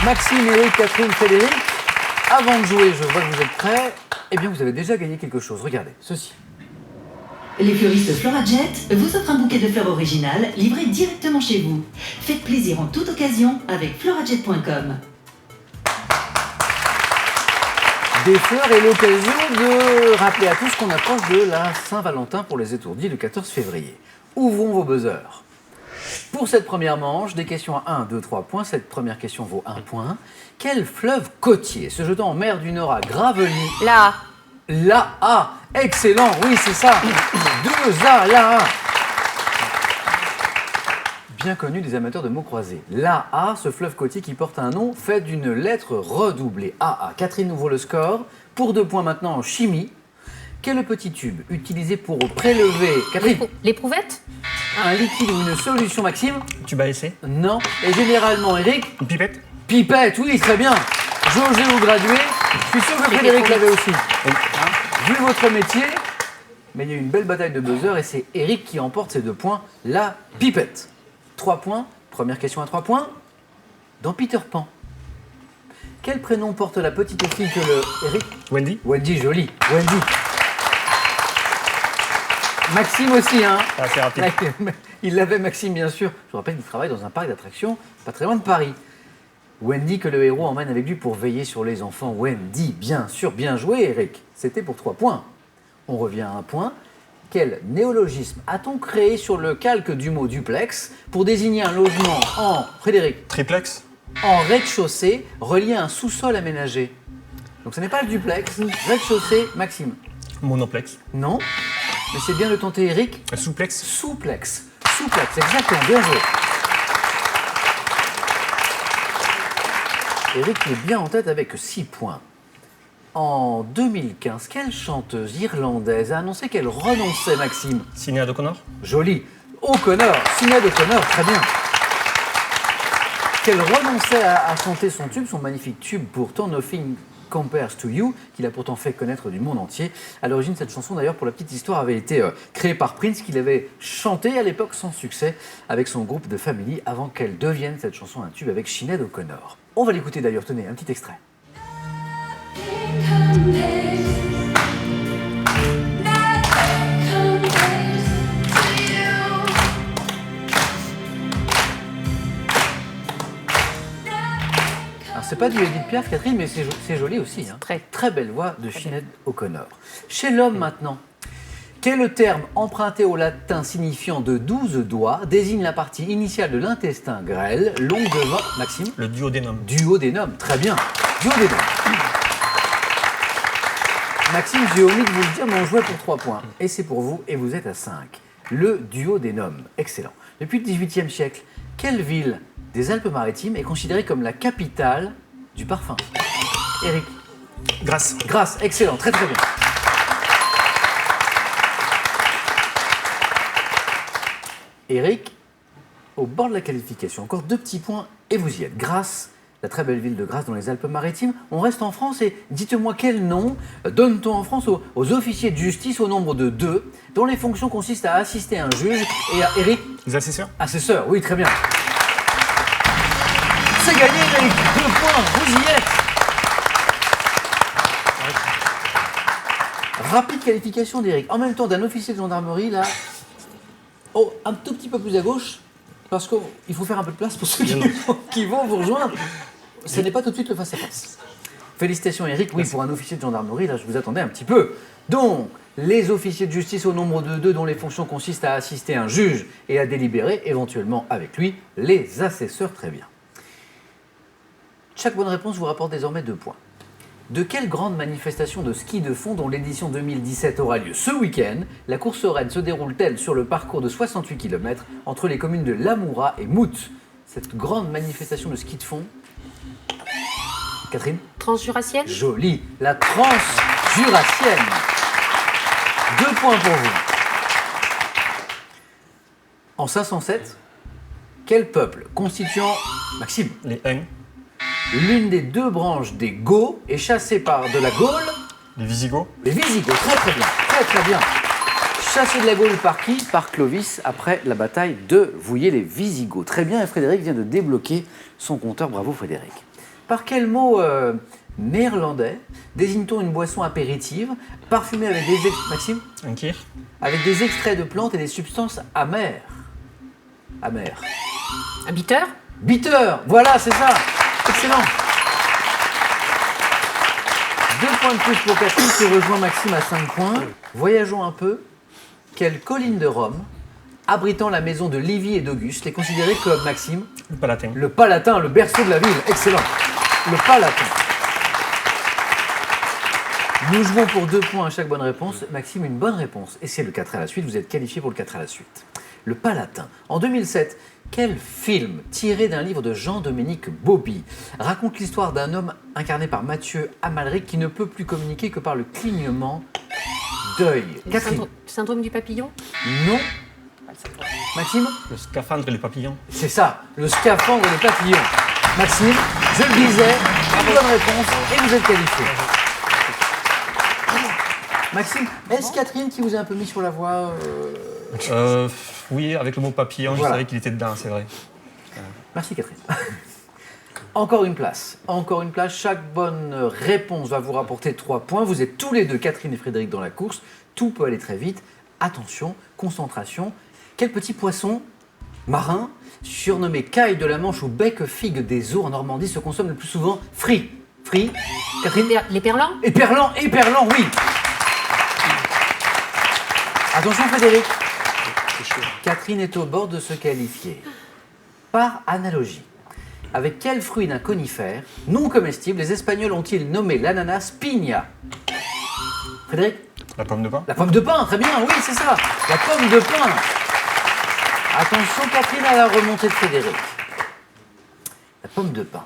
Maxime, Eric, Catherine, Frédéric, avant de jouer, je vois que vous êtes prêts. Eh bien, vous avez déjà gagné quelque chose. Regardez, ceci. Les fleuristes Florajet vous offrent un bouquet de fleurs originales livré directement chez vous. Faites plaisir en toute occasion avec florajet.com. Des fleurs et l'occasion de rappeler à tous qu'on approche de la Saint-Valentin pour les étourdis le 14 février. Ouvrons vos buzzers. Pour cette première manche, des questions à 1, 2, 3 points. Cette première question vaut 1 point. Quel fleuve côtier se jetant en mer du Nord à Gravelines? Là. La A. Excellent, oui, c'est ça. 2 A, la A. Bien connu des amateurs de mots croisés. La A, ce fleuve côtier qui porte un nom fait d'une lettre redoublée. AA. Catherine ouvre le score. Pour 2 points maintenant en chimie. Quel est le petit tube utilisé pour prélever... Catherine, L'éprouvette. un liquide ou une solution, Maxime? Tu vas essayer? Non. Et généralement, Eric? Une pipette? Pipette, oui, très bien. Jaugé ou gradué? Je suis sûr que Frédéric l'avait aussi. Vu votre métier, mais il y a eu une belle bataille de buzzer et c'est Eric qui emporte ces 2 points. La pipette. 3 points. Première question à 3 points. Dans Peter Pan, quel prénom porte la petite fille que le... Eric? Wendy? Wendy, joli. Wendy. Maxime aussi, hein? Ah, c'est rapide. Il l'avait, Maxime, bien sûr. Je vous rappelle qu'il travaille dans un parc d'attractions pas très loin de Paris. Wendy que le héros emmène avec lui pour veiller sur les enfants. Wendy, bien sûr, bien joué, Eric. C'était pour 3 points. On revient à 1 point. Quel néologisme a-t-on créé sur le calque du mot duplex pour désigner un logement en... Frédéric? Triplex? En rez-de-chaussée relié à un sous-sol aménagé. Donc ce n'est pas le duplex. Rez-de-chaussée, Maxime. Monoplex? Non. Mais c'est bien de tenter, Eric. Souplex? Souplex. Souplex, exactement, bien joué. Eric est bien en tête avec 6 points. En 2015, quelle chanteuse irlandaise a annoncé qu'elle renonçait, Maxime? Sinéad O'Connor? Joli. O'Connor, Sinéad O'Connor, très bien. Qu'elle renonçait à chanter son tube, son magnifique tube pourtant Nothing Compares to You, qu'il a pourtant fait connaître du monde entier. À l'origine, cette chanson, d'ailleurs, pour la petite histoire, avait été créée par Prince, qu'il avait chanté à l'époque sans succès avec son groupe de Family, avant qu'elle devienne cette chanson un tube avec Sinéad O'Connor. On va l'écouter d'ailleurs, tenez, un petit extrait. Alors, c'est pas du Edith Piaf, Catherine, mais c'est joli aussi. Hein. Très belle voix de Sinéad O'Connor. Chez l'homme maintenant, quel terme emprunté au latin signifiant de 12 doigts désigne la partie initiale de l'intestin grêle, longue de 20... Maxime? Le duodénum. Duodénum, très bien. Duodénum. Maxime, j'ai omis de vous le dire, mais on jouait pour 3 points. Et c'est pour vous, et vous êtes à 5. Le duodénum, excellent. Depuis le XVIIIe siècle, quelle ville des Alpes-Maritimes est considérée comme la capitale du parfum? Eric? Grasse. Grasse, excellent, très très bien. Eric, au bord de la qualification, encore 2 petits points et vous y êtes. Grasse, la très belle ville de Grasse dans les Alpes-Maritimes. On reste en France et dites-moi quel nom donne-t-on en France aux officiers de justice au nombre de 2, dont les fonctions consistent à assister un juge et à... Eric? Les assesseurs? Assesseurs, oui, très bien. C'est gagné, Eric. 2 points, vous y êtes. Rapide qualification d'Eric. En même temps, d'un officier de gendarmerie, là... Oh, un tout petit peu plus à gauche, parce qu'il faut faire un peu de place pour ceux qui vont vous rejoindre. Ce n'est pas tout de suite le face-à-face. Félicitations, Eric. Oui, pour un officier de gendarmerie, là, je vous attendais un petit peu. Donc, les officiers de justice au nombre de 2, dont les fonctions consistent à assister un juge et à délibérer, éventuellement avec lui, les assesseurs, très bien. Chaque bonne réponse vous rapporte désormais 2 points. De quelle grande manifestation de ski de fond dont l'édition 2017 aura lieu ce week-end, la course reine se déroule-t-elle sur le parcours de 68 km entre les communes de Lamoura et Mout? Cette grande manifestation de ski de fond. Catherine? Transjurassienne? Joli. La Transjurassienne. 2 points pour vous. En 507, quel peuple constituant... Maxime? Les Huns? L'une des 2 branches des Goths est chassée par de la Gaule. Les Visigoths? Les Visigoths, très très bien, très très bien. Chassés de la Gaule par qui? Par Clovis, après la bataille de Vouillé les Visigoths. Très bien, et Frédéric vient de débloquer son compteur. Bravo Frédéric. Par quel mot néerlandais désigne-t-on une boisson apéritive parfumée avec des Maxime Un kir. avec des extraits de plantes et des substances amères. Amères. Un bitter? Bitter, voilà, c'est ça. Excellent. 2 points de plus pour Catherine qui rejoint Maxime à 5 points. Voyageons un peu. Quelle colline de Rome, abritant la maison de Livy et d'Auguste, est considérée comme, Maxime, Le Palatin. le Palatin, le berceau de la ville? Excellent. Le Palatin. Nous jouons pour 2 points à chaque bonne réponse. Maxime, une bonne réponse. Et c'est le 4 à la suite. Vous êtes qualifié pour le 4 à la suite. Le Palatin. En 2007, quel film tiré d'un livre de Jean-Dominique Bauby raconte l'histoire d'un homme incarné par Mathieu Amalric qui ne peut plus communiquer que par le clignement d'œil? Catherine. Syndrome du papillon? Non. Maxime? Le scaphandre et les papillons. C'est ça, le scaphandre et le papillon. Maxime, je le disais, une bonne réponse et vous êtes qualifié. Maxime, est-ce Catherine qui vous a un peu mis sur la voie Oui, avec le mot papillon, Voilà. je savais qu'il était dedans, c'est vrai. Merci Catherine. Encore une place. Encore une place. Chaque bonne réponse va vous rapporter 3 points. Vous êtes tous les deux, Catherine et Frédéric, dans la course. Tout peut aller très vite. Attention, concentration. Quel petit poisson marin, surnommé caille de la Manche ou bec figue des eaux en Normandie, se consomme le plus souvent frit? Frit. Catherine? Les perlans? Éperlant, oui. Attention Frédéric. Catherine est au bord de se qualifier. Par analogie, avec quel fruit d'un conifère non comestible les Espagnols ont-ils nommé l'ananas piña? Frédéric? La pomme de pin. La pomme de pin, très bien, oui c'est ça. La pomme de pin. Attention Catherine à la remontée de Frédéric. La pomme de pin.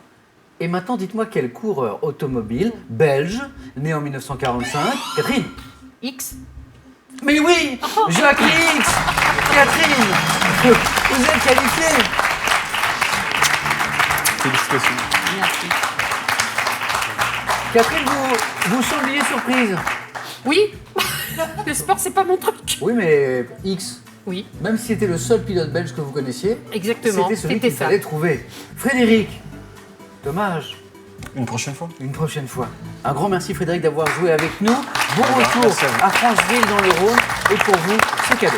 Et maintenant dites-moi quel coureur automobile belge, né en 1945, Catherine? X? Mais oui, Jacques X. Catherine, vous êtes qualifiée. Félicitations. Merci. Catherine, vous sembliez surprise. Oui. Le sport, c'est pas mon truc. Oui, mais X, Oui, même si c'était le seul pilote belge que vous connaissiez, exactement. c'était celui C'était qu'il ça. fallait trouver. Frédéric, dommage, Une prochaine fois. une prochaine fois. Un grand merci Frédéric d'avoir joué avec nous. Bon retour merci à vous. à Franceville dans le Rhône. Et pour vous, ce cadeau.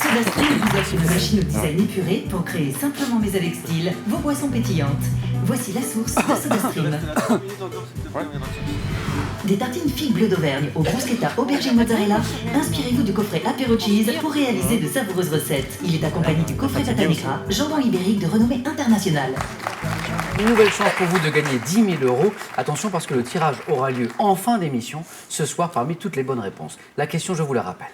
SodaStream vous offre une machine au design épuré pour créer simplement mais avec style vos boissons pétillantes. Voici la source de SodaStream. Des tartines figues bleues d'Auvergne au bruschetta aubergine mozzarella, inspirez-vous du coffret Apéro Cheese pour réaliser de savoureuses recettes. Il est accompagné du coffret Tata Negra, jambon ibérique de renommée internationale. Une nouvelle chance pour vous de gagner 10 000 €. Attention parce que le tirage aura lieu en fin d'émission, ce soir parmi toutes les bonnes réponses. La question, je vous la rappelle.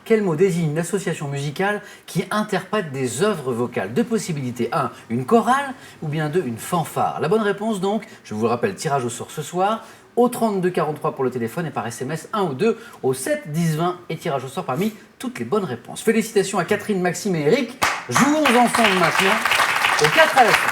Quel mot désigne une association musicale qui interprète des œuvres vocales? 2 possibilités. 1, une chorale ou bien 2, une fanfare. La bonne réponse donc, je vous le rappelle, tirage au sort ce soir, au 32 43 pour le téléphone et par SMS 1 ou 2 au 7 10 20 et tirage au sort parmi toutes les bonnes réponses. Félicitations à Catherine, Maxime et Eric. Jouons ensemble maintenant au 4 à la suite.